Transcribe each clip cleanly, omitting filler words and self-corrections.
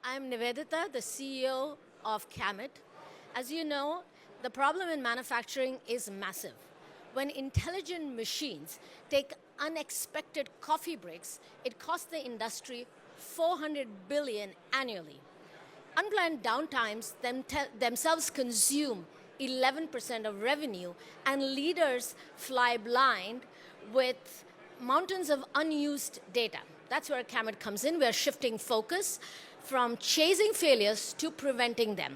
I'm Nivedita, the CEO of Kamet. As you know, the problem in manufacturing is massive. When intelligent machines take unexpected coffee breaks, it costs the industry $400 billion annually. Unplanned downtimes themselves consume 11% of revenue, and leaders fly blind with mountains of unused data. That's where Kamet comes in. We're shifting focus from chasing failures to preventing them.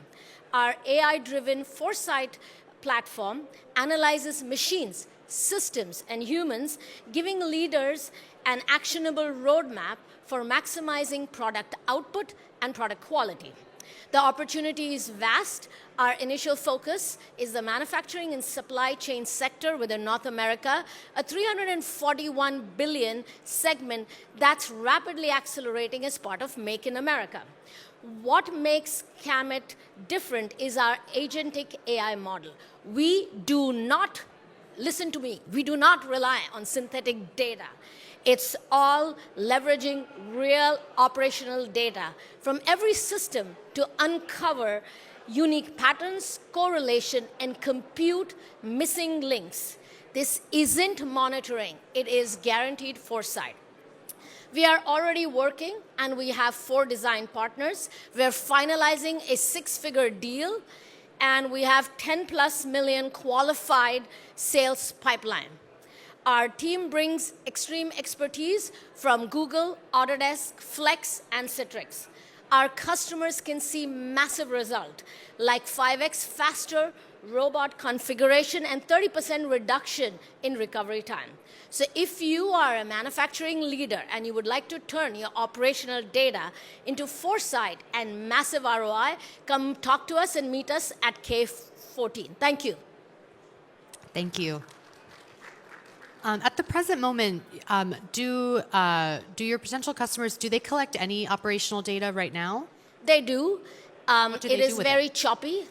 Our AI-driven foresight platform analyzes machines, systems, and humans, giving leaders an actionable roadmap for maximizing product output and product quality. The opportunity is vast. Our initial focus is the manufacturing and supply chain sector within North America, a $341 billion segment that's rapidly accelerating as part of Make in America. What makes Kamet different is our agentic AI model. We do not, listen to me, we do not rely on synthetic data. It's all leveraging real operational data from every system to uncover unique patterns, correlation, and compute missing links. This isn't monitoring, it is guaranteed foresight. We are already working, and we have 4 design partners. We're finalizing a 6-figure deal, and we have 10+ million qualified sales pipeline. Our team brings extreme expertise from Google, Autodesk, Flex, and Citrix. Our customers can see massive results, like 5x faster robot configuration and 30% reduction in recovery time. So if you are a manufacturing leader and you would like to turn your operational data into foresight and massive ROI, come talk to us and meet us at K14. Thank you. Thank you. At the present moment, do your potential customers, do they collect any operational data right now? They do. It is very choppy.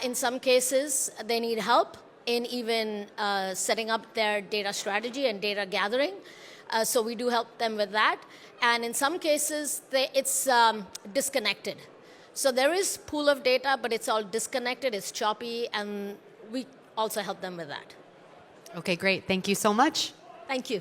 In some cases, they need help in even setting up their data strategy and data gathering. So we do help them with that. And in some cases, it's disconnected. So there is pool of data, but it's all disconnected, it's choppy, and we also help them with that. Okay, great. Thank you so much. Thank you.